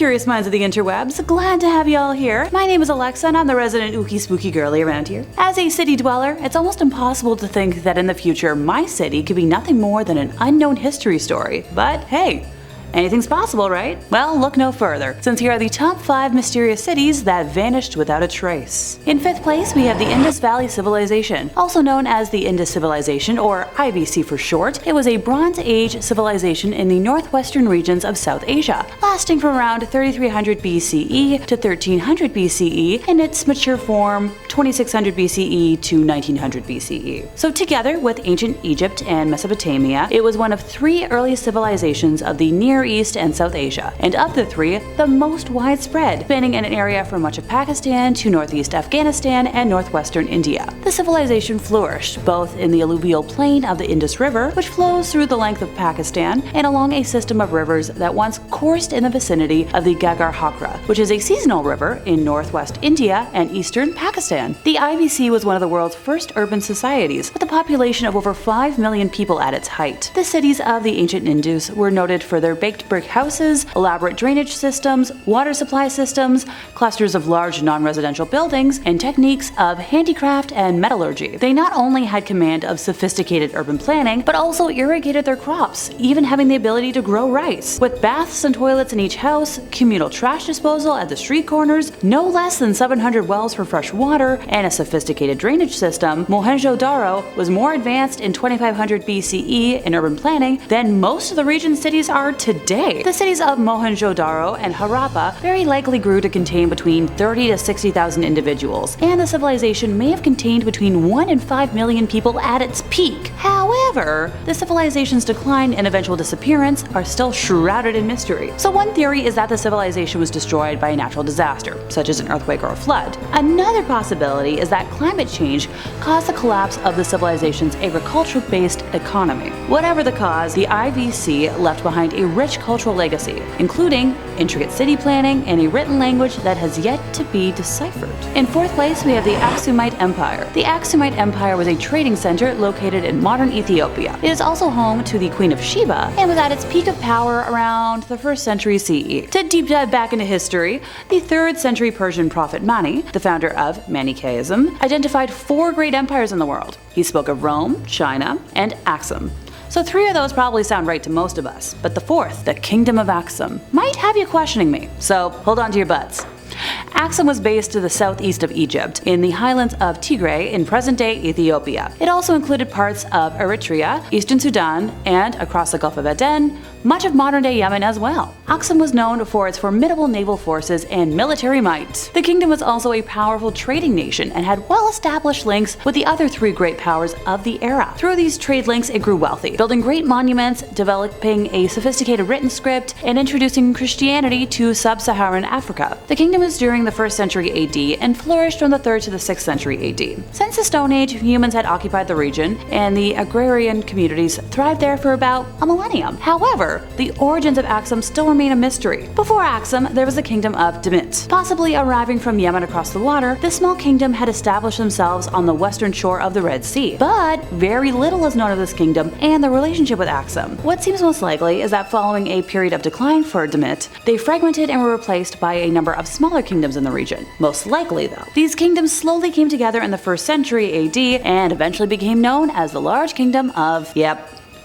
curious minds of the interwebs, glad to have you all here. My name is Alexa and I'm the resident ooky spooky girly around here. As a city dweller, it's almost impossible to think that in the future my city could be nothing more than an unknown history story. But hey, anything's possible, right? Well, look no further, since here are the top 5 mysterious cities that vanished without a trace. In 5th place, we have the Indus Valley Civilization, also known as the Indus Civilization, or IVC for short. It was a Bronze Age civilization in the northwestern regions of South Asia, lasting from around 3300 BCE to 1300 BCE, in its mature form 2600 BCE to 1900 BCE. So together with ancient Egypt and Mesopotamia, it was one of 3 early civilizations of the Near East and South Asia, and of the 3, the most widespread, spanning an area from much of Pakistan to northeast Afghanistan and northwestern India. The civilization flourished both in the alluvial plain of the Indus River, which flows through the length of Pakistan, and along a system of rivers that once coursed in the vicinity of the Ghaggar Hakra, which is a seasonal river in northwest India and eastern Pakistan. The IVC was one of the world's first urban societies, with a population of over 5 million people at its height. The cities of the ancient Indus were noted for their baked brick houses, elaborate drainage systems, water supply systems, clusters of large non-residential buildings, and techniques of handicraft and metallurgy. They not only had command of sophisticated urban planning, but also irrigated their crops, even having the ability to grow rice. With baths and toilets in each house, communal trash disposal at the street corners, no less than 700 wells for fresh water, and a sophisticated drainage system, Mohenjo-Daro was more advanced in 2500 BCE in urban planning than most of the region's cities are today. The cities of Mohenjo-Daro and Harappa very likely grew to contain between 30 to 60,000 individuals, and the civilization may have contained between 1 and 5 million people at its peak. However, the civilization's decline and eventual disappearance are still shrouded in mystery. So one theory is that the civilization was destroyed by a natural disaster, such as an earthquake or a flood. Another possibility is that climate change caused the collapse of the civilization's agricultural-based economy. Whatever the cause, the IVC left behind a rich cultural legacy, including intricate city planning and a written language that has yet to be deciphered. In 4th place, we have the Aksumite Empire. The Aksumite Empire was a trading center located in modern Ethiopia. It is also home to the Queen of Sheba and was at its peak of power around the 1st century CE. To deep dive back into history, the 3rd century Persian prophet Mani, the founder of Manichaeism, identified 4 great empires in the world. He spoke of Rome, China, and Aksum. So 3 of those probably sound right to most of us, but the 4th, the Kingdom of Aksum, might have you questioning me, so hold on to your butts. Aksum was based to the southeast of Egypt, in the highlands of Tigray in present-day Ethiopia. It also included parts of Eritrea, eastern Sudan, and across the Gulf of Aden, much of modern-day Yemen as well. Aksum was known for its formidable naval forces and military might. The kingdom was also a powerful trading nation and had well-established links with the other 3 great powers of the era. Through these trade links, it grew wealthy, building great monuments, developing a sophisticated written script, and introducing Christianity to sub-Saharan Africa. The kingdom was during the 1st century AD and flourished from the 3rd to the 6th century AD. Since the Stone Age, humans had occupied the region, and the agrarian communities thrived there for about a millennium. However, the origins of Aksum still remain a mystery. Before Aksum, there was the kingdom of Demit. Possibly arriving from Yemen across the water, this small kingdom had established themselves on the western shore of the Red Sea. But very little is known of this kingdom and the relationship with Aksum. What seems most likely is that following a period of decline for Demit, they fragmented and were replaced by a number of smaller kingdoms in the region. Most likely, though, these kingdoms slowly came together in the 1st century AD and eventually became known as the large kingdom of,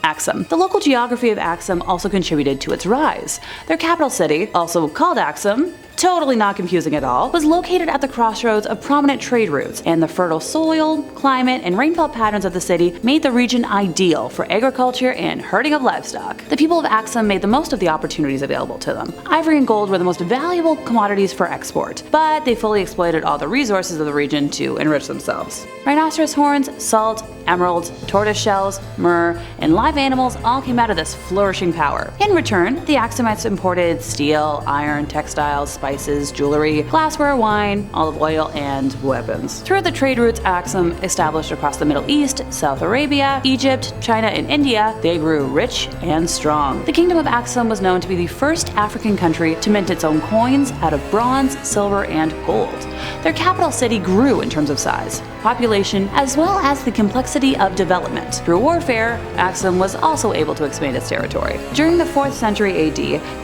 Aksum. The local geography of Aksum also contributed to its rise. Their capital city, also called Aksum, totally not confusing at all, was located at the crossroads of prominent trade routes, and the fertile soil, climate, and rainfall patterns of the city made the region ideal for agriculture and herding of livestock. The people of Aksum made the most of the opportunities available to them. Ivory and gold were the most valuable commodities for export, but they fully exploited all the resources of the region to enrich themselves. Rhinoceros horns, salt, emeralds, tortoise shells, myrrh, and live animals all came out of this flourishing power. In return, the Aksumites imported steel, iron, textiles, spices, jewelry, glassware, wine, olive oil, and weapons. Through the trade routes Aksum established across the Middle East, South Arabia, Egypt, China, and India, they grew rich and strong. The Kingdom of Aksum was known to be the first African country to mint its own coins out of bronze, silver, and gold. Their capital city grew in terms of size, population, as well as the complexity necessity of development. Through warfare, Aksum was also able to expand its territory. During the 4th century AD,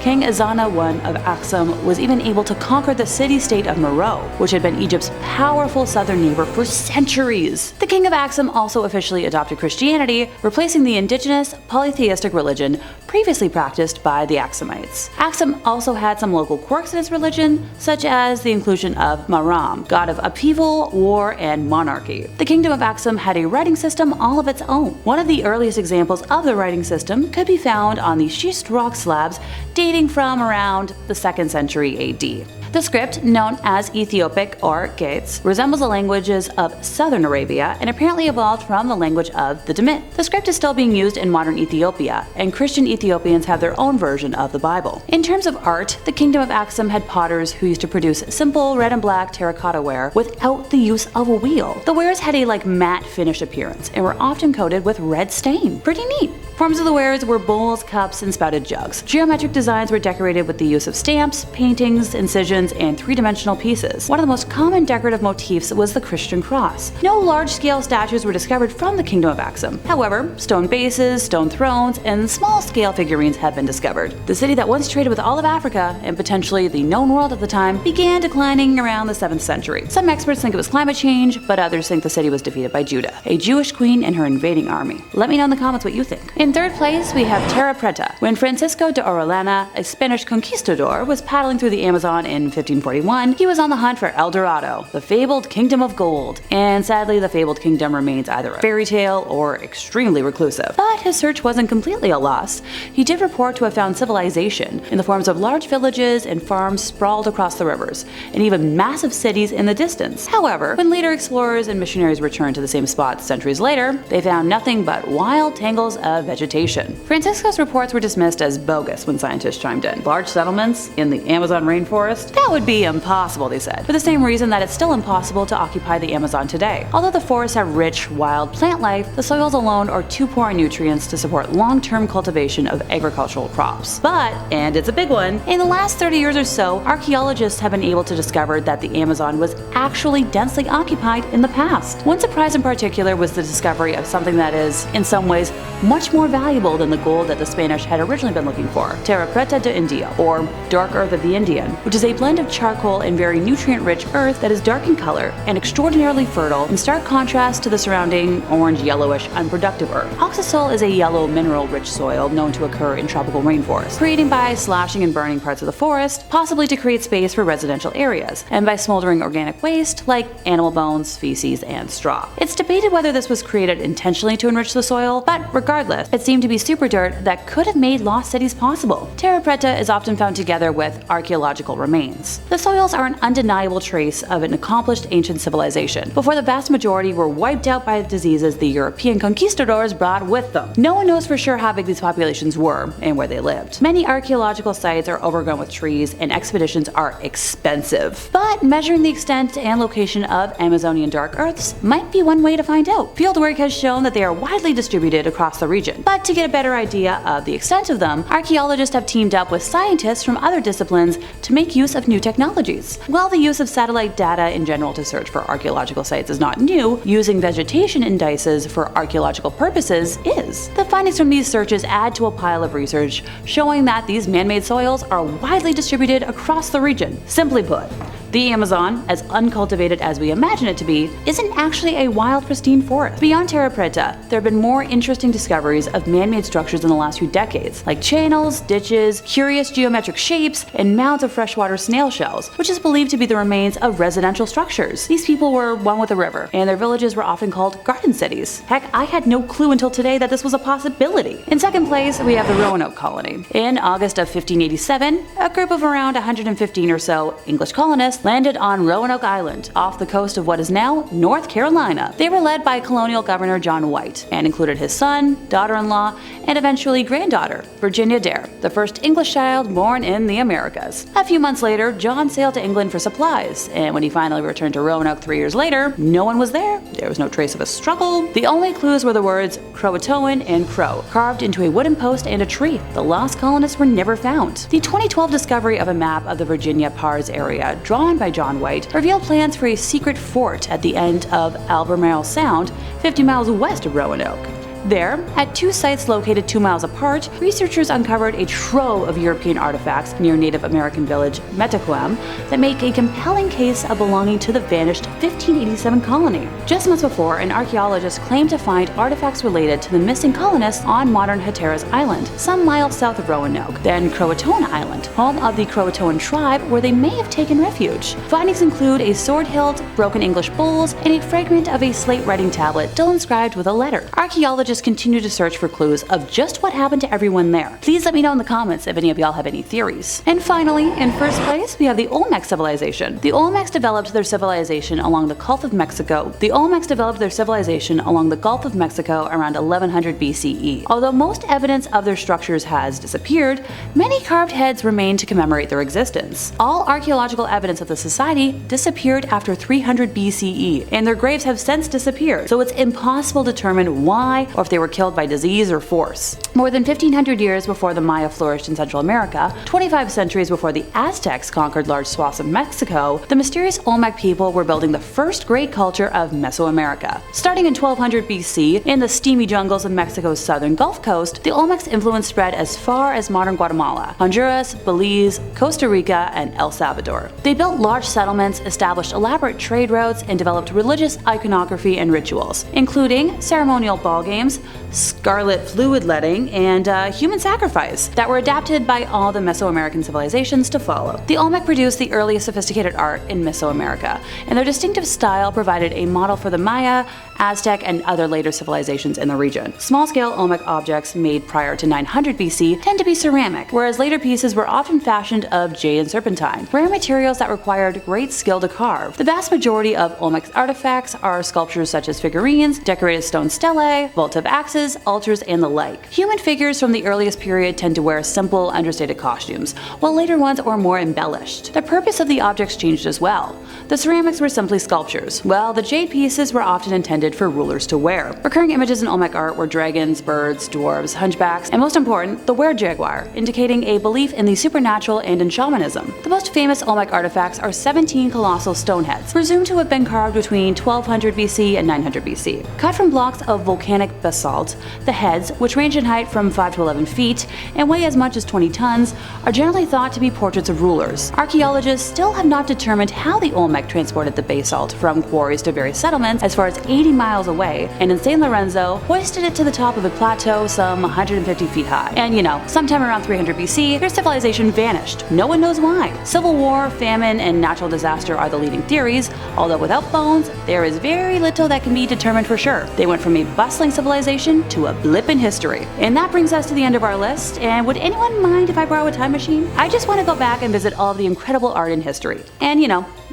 King Ezana I of Aksum was even able to conquer the city-state of Meroe, which had been Egypt's powerful southern neighbor for centuries. The king of Aksum also officially adopted Christianity, replacing the indigenous polytheistic religion previously practiced by the Aksumites. Aksum also had some local quirks in its religion, such as the inclusion of Maram, god of upheaval, war, and monarchy. The kingdom of Aksum had a writing system all of its own. One of the earliest examples of the writing system could be found on the schist rock slabs dating from around the 2nd century AD. The script, known as Ethiopic or Gates, resembles the languages of southern Arabia and apparently evolved from the language of the Demit. The script is still being used in modern Ethiopia, and Christian Ethiopians have their own version of the Bible. In terms of art, the kingdom of Aksum had potters who used to produce simple red and black terracotta ware without the use of a wheel. The wares had a matte finish appearance and were often coated with red stain. Pretty neat. Forms of the wares were bowls, cups, and spouted jugs. Geometric designs were decorated with the use of stamps, paintings, incisions, and three-dimensional pieces. One of the most common decorative motifs was the Christian cross. No large-scale statues were discovered from the kingdom of Aksum. However, stone bases, stone thrones, and small-scale figurines have been discovered. The city that once traded with all of Africa, and potentially the known world at the time, began declining around the 7th century. Some experts think it was climate change, but others think the city was defeated by Judah, a Jewish queen and her invading army. Let me know in the comments what you think. In 3rd place, we have Tera Preta. When Francisco de Orellana, a Spanish conquistador, was paddling through the Amazon in 1541, he was on the hunt for El Dorado, the fabled kingdom of gold. And sadly, the fabled kingdom remains either a fairy tale or extremely reclusive. But his search wasn't completely a loss. He did report to have found civilization in the forms of large villages and farms sprawled across the rivers, and even massive cities in the distance. However, when later explorers and missionaries returned to the same spot centuries later, they found nothing but wild tangles of vegetation. Francisco's reports were dismissed as bogus when scientists chimed in. Large settlements in the Amazon rainforest? That would be impossible, they said, for the same reason that it's still impossible to occupy the Amazon today. Although the forests have rich, wild plant life, the soils alone are too poor in nutrients to support long-term cultivation of agricultural crops. But, and it's a big one, in the last 30 years or so, archaeologists have been able to discover that the Amazon was actually densely occupied in the past. One surprise in particular was the discovery of something that is, in some ways, much more valuable than the gold that the Spanish had originally been looking for, Tera Preta de India, or dark earth of the Indian, which is a blend of charcoal and very nutrient-rich earth that is dark in color and extraordinarily fertile, in stark contrast to the surrounding orange-yellowish unproductive earth. Oxisol is a yellow mineral-rich soil known to occur in tropical rainforests, created by slashing and burning parts of the forest, possibly to create space for residential areas, and by smoldering organic waste like animal bones, feces, and straw. It's debated whether this was created intentionally to enrich the soil, but regardless, it seemed to be super dirt that could have made lost cities possible. Tera Preta is often found together with archaeological remains. The soils are an undeniable trace of an accomplished ancient civilization, before the vast majority were wiped out by the diseases the European conquistadors brought with them. No one knows for sure how big these populations were and where they lived. Many archaeological sites are overgrown with trees, and expeditions are expensive. But measuring the extent and location of Amazonian dark earths might be one way to find out. Fieldwork has shown that they are widely distributed across the region. But to get a better idea of the extent of them, archaeologists have teamed up with scientists from other disciplines to make use of new technologies. While the use of satellite data in general to search for archaeological sites is not new, using vegetation indices for archaeological purposes is. The findings from these searches add to a pile of research showing that these man-made soils are widely distributed across the region. Simply put, the Amazon, as uncultivated as we imagine it to be, isn't actually a wild, pristine forest. Beyond Tera Preta, there have been more interesting discoveries of man-made structures in the last few decades, like channels, ditches, curious geometric shapes, and mounds of freshwater snail shells, which is believed to be the remains of residential structures. These people were one with the river, and their villages were often called garden cities. Heck, I had no clue until today that this was a possibility. In 2nd place, we have the Roanoke Colony. In August of 1587, a group of around 115 or so English colonists landed on Roanoke Island, off the coast of what is now North Carolina. They were led by colonial governor John White, and included his son, daughter-in-law, and eventually granddaughter, Virginia Dare, the first English child born in the Americas. A few months later, John sailed to England for supplies, and when he finally returned to Roanoke 3 years later, no one was there. There was no trace of a struggle. The only clues were the words Croatoan and Crow, carved into a wooden post and a tree. The lost colonists were never found. The 2012 discovery of a map of the Virginia Pars area, drawn drawn by John White, revealed plans for a secret fort at the end of Albemarle Sound, 50 miles west of Roanoke. There, at two sites located 2 miles apart, researchers uncovered a trove of European artifacts near Native American village Metacoam that make a compelling case of belonging to the vanished 1587 colony. Just months before, an archaeologist claimed to find artifacts related to the missing colonists on modern Hatteras Island, some miles south of Roanoke, then Croatoan Island, home of the Croatoan tribe where they may have taken refuge. Findings include a sword hilt, broken English bowls, and a fragment of a slate writing tablet still inscribed with a letter. Archaeologists continue to search for clues of just what happened to everyone there. Please let me know in the comments if any of y'all have any theories. And finally, in first place, we have the Olmec Civilization. The Olmecs developed their civilization along the Gulf of Mexico. Around 1100 BCE. Although most evidence of their structures has disappeared, many carved heads remain to commemorate their existence. All archaeological evidence of the society disappeared after 300 BCE, and their graves have since disappeared, so it's impossible to determine why or if they were killed by disease or force. More than 1500 years before the Maya flourished in Central America, 25 centuries before the Aztecs conquered large swaths of Mexico, the mysterious Olmec people were building the first great culture of Mesoamerica. Starting in 1200 BC, in the steamy jungles of Mexico's southern Gulf Coast, the Olmec's influence spread as far as modern Guatemala, Honduras, Belize, Costa Rica, and El Salvador. They built large settlements, established elaborate trade routes, and developed religious iconography and rituals, including ceremonial ball games, scarlet fluid letting, and human sacrifice that were adapted by all the Mesoamerican civilizations to follow. The Olmec produced the earliest sophisticated art in Mesoamerica, and their distinctive style provided a model for the Maya, Aztec, and other later civilizations in the region. Small-scale Olmec objects made prior to 900 BC tend to be ceramic, whereas later pieces were often fashioned of jade and serpentine, rare materials that required great skill to carve. The vast majority of Olmec artifacts are sculptures such as figurines, decorated stone stelae, votive axes, altars, and the like. Human figures from the earliest period tend to wear simple, understated costumes, while later ones are more embellished. The purpose of the objects changed as well. The ceramics were simply sculptures, while the jade pieces were often intended for rulers to wear. Recurring images in Olmec art were dragons, birds, dwarves, hunchbacks, and most important, the were-jaguar, indicating a belief in the supernatural and in shamanism. The most famous Olmec artifacts are 17 colossal stone heads, presumed to have been carved between 1200 BC and 900 BC. Cut from blocks of volcanic basalt, the heads, which range in height from 5 to 11 feet and weigh as much as 20 tons, are generally thought to be portraits of rulers. Archaeologists still have not determined how the Olmec transported the basalt from quarries to various settlements as far as 80 miles away, and in San Lorenzo, hoisted it to the top of a plateau some 150 feet high. And sometime around 300 BC, their civilization vanished. No one knows why. Civil war, famine, and natural disaster are the leading theories, although without bones, there is very little that can be determined for sure. They went from a bustling civilization to a blip in history. And that brings us to the end of our list, and would anyone mind if I borrow a time machine? I just want to go back and visit all of the incredible art in history. And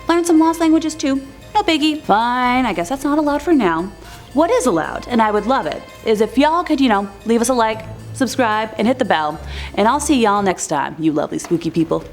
learn some lost languages too. No biggie. Fine, I guess that's not allowed for now. What is allowed, and I would love it, is if y'all could, leave us a like, subscribe, and hit the bell. And I'll see y'all next time, you lovely spooky people.